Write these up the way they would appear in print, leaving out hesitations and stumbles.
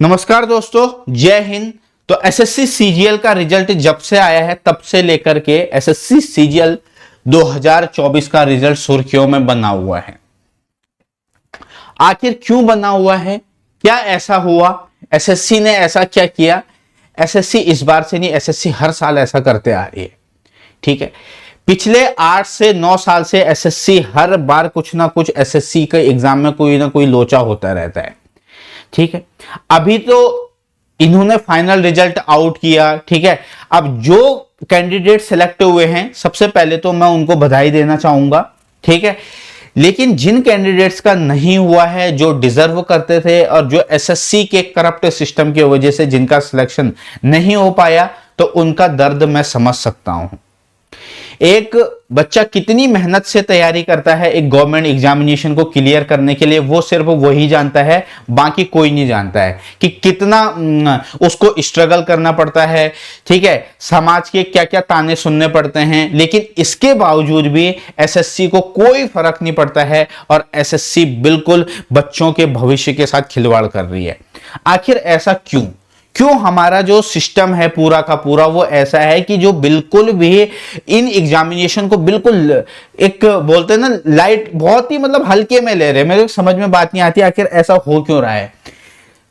नमस्कार दोस्तों, जय हिंद। तो एसएससी सीजीएल का रिजल्ट जब से आया है तब से लेकर के एसएससी सीजीएल 2024 का रिजल्ट सुर्खियों में बना हुआ है। आखिर क्यों बना हुआ है? क्या ऐसा हुआ? एसएससी ने ऐसा क्या किया? एसएससी इस बार से नहीं, एसएससी हर साल ऐसा करते आ रही है। ठीक है, पिछले 8 से 9 साल से एसएससी हर बार कुछ ना कुछ एसएससी के एग्जाम में कोई ना कोई लोचा होता रहता है। ठीक है, अभी तो इन्होंने फाइनल रिजल्ट आउट किया। ठीक है, अब जो कैंडिडेट सिलेक्ट हुए हैं सबसे पहले तो मैं उनको बधाई देना चाहूंगा। ठीक है, लेकिन जिन कैंडिडेट्स का नहीं हुआ है, जो डिजर्व करते थे और जो एसएससी के करप्ट सिस्टम की वजह से जिनका सिलेक्शन नहीं हो पाया, तो उनका दर्द मैं समझ सकता हूं। एक बच्चा कितनी मेहनत से तैयारी करता है एक गवर्नमेंट एग्जामिनेशन को क्लियर करने के लिए, वो सिर्फ वही जानता है, बाकी कोई नहीं जानता है कि कितना उसको स्ट्रगल करना पड़ता है। ठीक है, समाज के क्या क्या ताने सुनने पड़ते हैं, लेकिन इसके बावजूद भी एसएससी को कोई फर्क नहीं पड़ता है और एसएससी बिल्कुल बच्चों के भविष्य के साथ खिलवाड़ कर रही है। आखिर ऐसा क्यों? हमारा जो सिस्टम है पूरा का पूरा वो ऐसा है कि जो बिल्कुल भी इन एग्जामिनेशन को बिल्कुल एक बोलते हैं ना लाइट, बहुत ही मतलब हल्के में ले रहे हैं। मेरे समझ में बात नहीं आती आखिर ऐसा हो क्यों रहा है।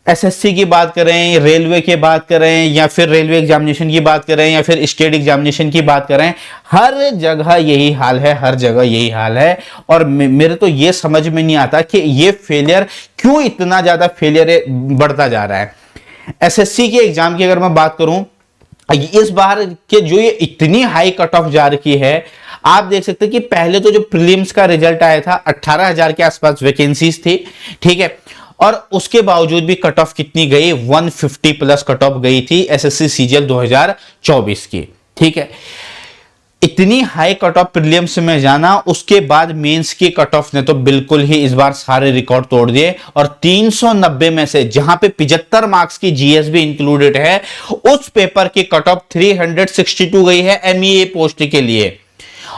एसएससी की बात करें, रेलवे की बात करें, या फिर रेलवे एग्जामिनेशन की बात करें, या फिर स्टेट एग्जामिनेशन की बात करें, हर जगह यही हाल है, हर जगह यही हाल है। और मेरे तो ये समझ में नहीं आता कि ये फेलियर क्यों, इतना ज्यादा फेलियर बढ़ता जा रहा है। एसएससी के एग्जाम की अगर मैं बात करूं, इस बार के जो ये इतनी हाई कट ऑफ जा रही है, आप देख सकते हैं कि पहले तो जो प्रीलिम्स का रिजल्ट आया था 18,000 के आसपास वैकेंसीज थी। ठीक है, और उसके बावजूद भी कट ऑफ कितनी गई? 150 प्लस कट ऑफ गई थी एसएससी सीजीएल 2024 की। ठीक है, इतनी हाई कट ऑफ प्रीलिम्स में जाना, उसके बाद मेंस की कट ऑफ ने तो बिल्कुल ही इस बार सारे रिकॉर्ड तोड़ दिए। और 390 में से जहां पे 75 मार्क्स की जीएस भी इंक्लूडेड है, उस पेपर की कट ऑफ 362 गई है एमईए पोस्ट के लिए।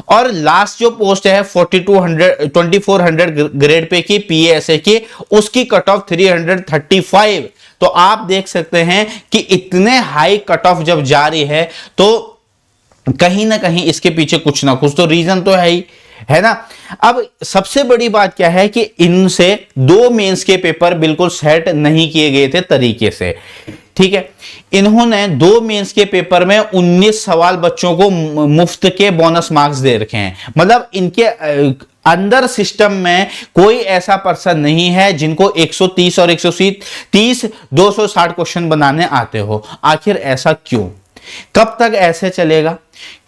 और लास्ट जो पोस्ट है 2400 ग्रेड पे की पीएएसए की, उसकी कट ऑफ 335। तो आप देख सकते हैं कि इतने हाई कट ऑफ जब जा रही है तो कहीं ना कहीं इसके पीछे कुछ ना कुछ तो रीजन तो है ही, है ना। अब सबसे बड़ी बात क्या है कि इनसे 2 मेंस के पेपर बिल्कुल सेट नहीं किए गए थे तरीके से। ठीक है, इन्होंने 2 मेंस के पेपर में 19 सवाल बच्चों को मुफ्त के बोनस मार्क्स दे रखे हैं। मतलब इनके अंदर सिस्टम में कोई ऐसा पर्सन नहीं है जिनको 130 और 130 260 क्वेश्चन बनाने आते हो। आखिर ऐसा क्यों? कब तक ऐसे चलेगा?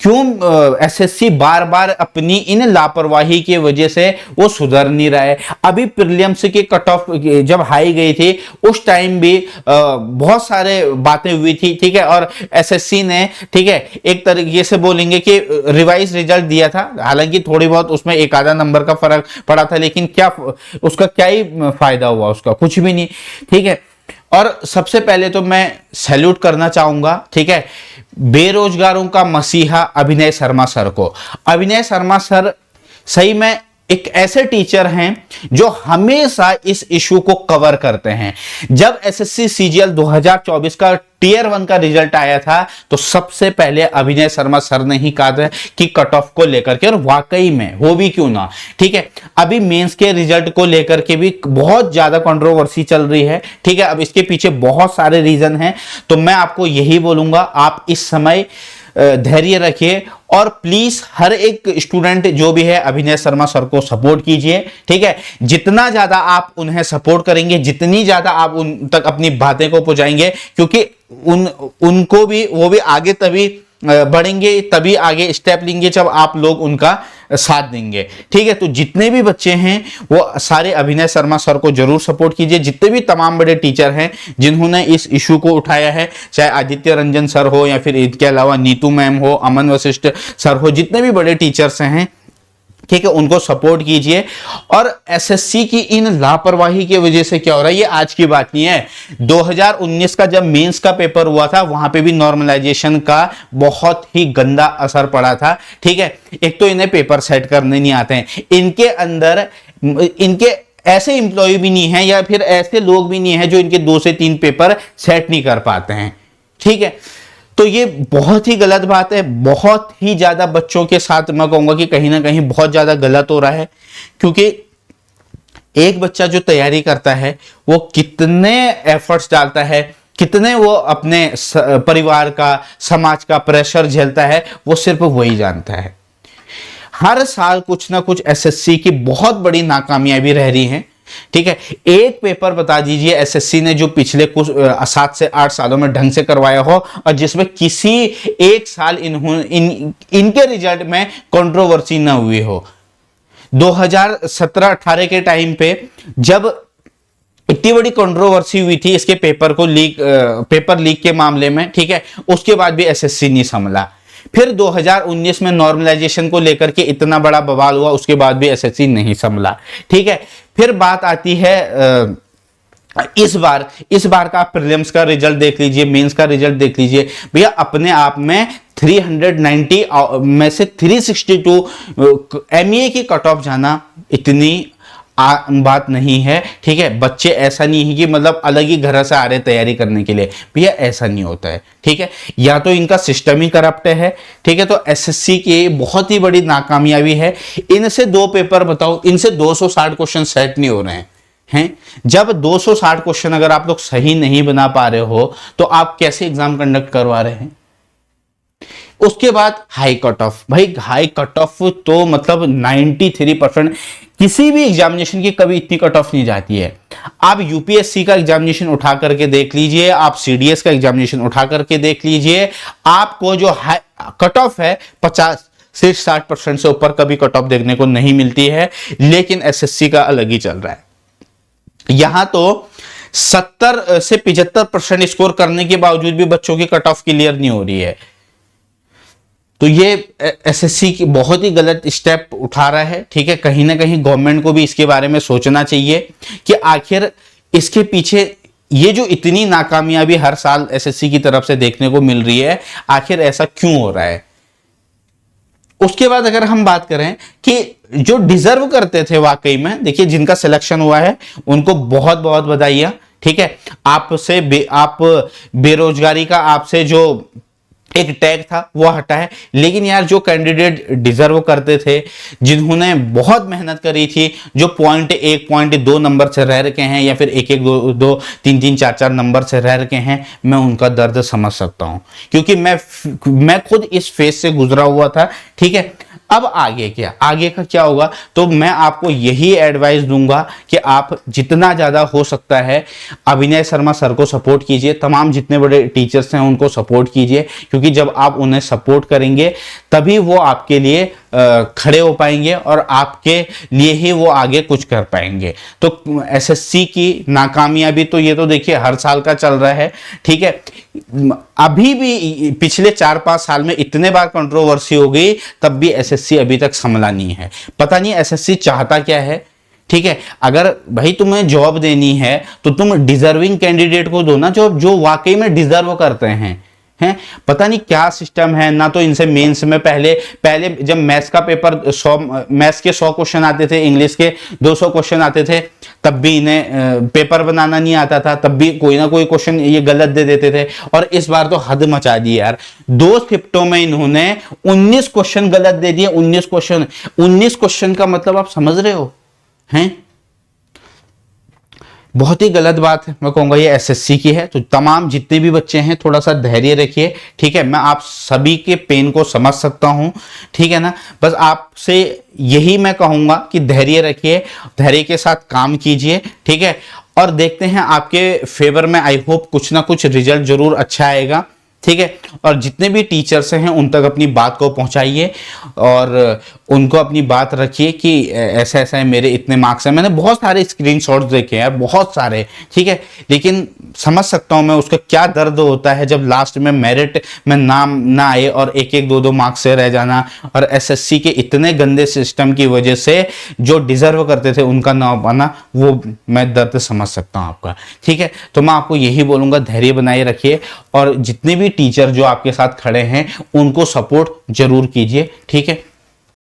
क्यों एसएससी बार बार अपनी इन लापरवाही की वजह से वो सुधर नहीं रहा है? अभी प्रीलिम्स की कट ऑफ जब हाई गई थी उस टाइम भी बहुत सारे बातें हुई थी। ठीक है, और एसएससी ने, ठीक है, एक तरीके से बोलेंगे कि रिवाइज रिजल्ट दिया था, हालांकि थोड़ी बहुत उसमें एक आधा नंबर का फर्क पड़ा था, लेकिन क्या उसका क्या ही फायदा हुआ? उसका कुछ भी नहीं। ठीक है, और सबसे पहले तो मैं सैल्यूट करना चाहूंगा, ठीक है, बेरोजगारों का मसीहा अभिनय शर्मा सर को। अभिनय शर्मा सर सही में एक ऐसे टीचर हैं जो हमेशा इस इशू को कवर करते हैं। जब एसएससी सीजीएल 2024 का टियर 1 का रिजल्ट आया था तो सबसे पहले अभिनय शर्मा सर ने ही कहा था कि कट ऑफ को लेकर के, और वाकई में हो भी क्यों ना। ठीक है, अभी मेंस के रिजल्ट को लेकर के भी बहुत ज्यादा कंट्रोवर्सी चल रही है। ठीक है, अब इसके पीछे बहुत सारे रीजन हैं, तो मैं आपको यही बोलूंगा, आप इस समय धैर्य रखिए और प्लीज हर एक स्टूडेंट जो भी है अभिनय शर्मा सर को सपोर्ट कीजिए। ठीक है, जितना ज्यादा आप उन्हें सपोर्ट करेंगे, जितनी ज्यादा आप उन तक अपनी बातें को पहुंचाएंगे, क्योंकि उनको भी, वो भी आगे तभी बढ़ेंगे, तभी आगे स्टेप लेंगे जब आप लोग उनका साथ देंगे। ठीक है, तो जितने भी बच्चे हैं वो सारे अभिनय शर्मा सर को जरूर सपोर्ट कीजिए। जितने भी तमाम बड़े टीचर हैं जिन्होंने इस इशू को उठाया है, चाहे आदित्य रंजन सर हो या फिर इसके अलावा नीतू मैम हो, अमन वशिष्ठ सर हो, जितने भी बड़े टीचर्स हैं, ठीक है, उनको सपोर्ट कीजिए। और एसएससी की इन लापरवाही की वजह से क्या हो रहा है, ये आज की बात नहीं है। 2019 का जब मेंस का पेपर हुआ था वहां पे भी नॉर्मलाइजेशन का बहुत ही गंदा असर पड़ा था। ठीक है, एक तो इन्हें पेपर सेट करने नहीं आते हैं, इनके अंदर इनके ऐसे एम्प्लॉय भी नहीं है या फिर ऐसे लोग भी नहीं है जो इनके 2 से 3 पेपर सेट नहीं कर पाते हैं, ठीक है। तो ये बहुत ही गलत बात है, बहुत ही ज्यादा बच्चों के साथ मैं कहूंगा कि कहीं ना कहीं बहुत ज्यादा गलत हो रहा है, क्योंकि एक बच्चा जो तैयारी करता है वो कितने एफर्ट्स डालता है, कितने वो अपने परिवार का, समाज का प्रेशर झेलता है, वो सिर्फ वही जानता है। हर साल कुछ ना कुछ एसएससी की बहुत बड़ी नाकामयाबी भी रह रही है, ठीक है। एक पेपर बता दीजिए एसएससी ने जो पिछले कुछ 7 से 8 सालों में ढंग से करवाया हो और जिसमें किसी एक साल इनके रिजल्ट में कंट्रोवर्सी ना हुई हो। 2017-18 के टाइम पे जब इतनी बड़ी कंट्रोवर्सी हुई थी इसके पेपर लीक के मामले में, ठीक है, उसके बाद भी एसएससी नहीं संभला। फिर 2019 में नॉर्मलाइजेशन को लेकर के इतना बड़ा बवाल हुआ, उसके बाद भी एसएससी नहीं संभला, ठीक है। फिर बात आती है इस बार का प्रीलिम्स का रिजल्ट देख लीजिए, मेंस का रिजल्ट देख लीजिए भैया, अपने आप में 390 में से 362 एमईए की कट ऑफ जाना इतनी बात नहीं है, ठीक है। बच्चे ऐसा नहीं है कि मतलब अलग ही घर से आ रहे तैयारी करने के लिए, भैया ऐसा नहीं होता है, ठीक है। या तो इनका सिस्टम ही करप्ट है, ठीक है। तो एसएससी की बहुत ही बड़ी नाकामयाबी है। इनसे 2 पेपर बताओ, इनसे 260 क्वेश्चन सेट नहीं हो रहे हैं। जब 260 क्वेश्चन अगर आप लोग सही नहीं बना पा रहे हो तो आप कैसे एग्जाम कंडक्ट करवा रहे हैं। उसके बाद हाई कट ऑफ, भाई हाई कट ऑफ तो मतलब 93%, किसी भी एग्जामिनेशन की कभी इतनी कट ऑफ नहीं जाती है। आप यूपीएससी का एग्जामिनेशन उठा करके देख लीजिए, आप सीडीएस का एग्जामिनेशन उठा करके देख लीजिए, आपको जो कट ऑफ है 50 से 60% से ऊपर कभी कट ऑफ देखने को नहीं मिलती है। लेकिन एसएससी का अलग ही चल रहा है। यहां तो 70 से 75% स्कोर करने के बावजूद भी बच्चों की कट ऑफ क्लियर नहीं हो रही है। तो ये एसएससी की बहुत ही गलत स्टेप उठा रहा है, ठीक है। कहीं ना कहीं गवर्नमेंट को भी इसके बारे में सोचना चाहिए कि आखिर इसके पीछे ये जो इतनी नाकामयाबी हर साल एसएससी की तरफ से देखने को मिल रही है, आखिर ऐसा क्यों हो रहा है। उसके बाद अगर हम बात करें कि जो डिजर्व करते थे वाकई में, देखिए जिनका सिलेक्शन हुआ है उनको बहुत बहुत बधाइयां, ठीक है। आप बेरोजगारी का आपसे जो एक टैग था वो हटा है। लेकिन यार जो कैंडिडेट डिजर्व करते थे, जिन्होंने बहुत मेहनत करी थी, जो पॉइंट 1, पॉइंट 2 नंबर से रह रखे हैं या फिर 1-1, 2-2, 3-3, 4-4 नंबर से रह रखे हैं, मैं उनका दर्द समझ सकता हूं, क्योंकि मैं खुद इस फेज से गुजरा हुआ था, ठीक है। अब आगे का क्या होगा, तो मैं आपको यही एडवाइस दूंगा कि आप जितना ज्यादा हो सकता है अभिनय शर्मा सर को सपोर्ट कीजिए, तमाम जितने बड़े टीचर्स हैं उनको सपोर्ट कीजिए, क्योंकि जब आप उन्हें सपोर्ट करेंगे तभी वो आपके लिए खड़े हो पाएंगे और आपके लिए ही वो आगे कुछ कर पाएंगे। तो एसएससी की नाकामयाबी तो ये तो देखिए हर साल का चल रहा है, ठीक है। अभी भी पिछले 4-5 साल में इतने बार कंट्रोवर्सी हो गई, तब भी एसएससी अभी तक संभला नहीं है। पता नहीं एसएससी चाहता क्या है, ठीक है। अगर भाई तुम्हें जॉब देनी है तो तुम डिजर्विंग कैंडिडेट को दो ना, जो वाकई में डिजर्व करते हैं। पता नहीं क्या सिस्टम है ना। तो इनसे मेंस में पहले जब मैथ्स का पेपर मैथ्स के 100 क्वेश्चन आते थे, इंग्लिश के 200 क्वेश्चन आते थे, तब भी इन्हें पेपर बनाना नहीं आता था, तब भी कोई ना कोई क्वेश्चन ये गलत दे देते थे। और इस बार तो हद मचा दी यार, 2 शिफ्टों में इन्होंने 19 क्वेश्चन गलत दे दिए। 19 क्वेश्चन का मतलब आप समझ रहे हो, हैं। बहुत ही गलत बात है, मैं कहूंगा ये एसएससी की है। तो तमाम जितने भी बच्चे हैं थोड़ा सा धैर्य रखिए, ठीक है। मैं आप सभी के पेन को समझ सकता हूं, ठीक है ना। बस आपसे यही मैं कहूंगा कि धैर्य रखिए, धैर्य के साथ काम कीजिए, ठीक है। और देखते हैं आपके फेवर में, आई होप कुछ ना कुछ रिजल्ट जरूर अच्छा आएगा, ठीक है। और जितने भी टीचर्स हैं उन तक अपनी बात को पहुंचाइए और उनको अपनी बात रखिए कि ऐसा ऐसा है, मेरे इतने मार्क्स हैं। मैंने बहुत सारे स्क्रीनशॉट्स देखे हैं, बहुत सारे, ठीक है। लेकिन समझ सकता हूं मैं उसका क्या दर्द होता है जब लास्ट में मेरिट में नाम ना आए और 1-1, 2-2 मार्क्स से रह जाना, और एसएससी के इतने गंदे सिस्टम की वजह से जो डिजर्व करते थे उनका ना हो पाना, वो मैं दर्द समझ सकता हूं आपका, ठीक है। तो मैं आपको यही बोलूंगा, धैर्य बनाए रखिए और जितने भी टीचर जो आपके साथ खड़े हैं उनको सपोर्ट जरूर कीजिए, ठीक है।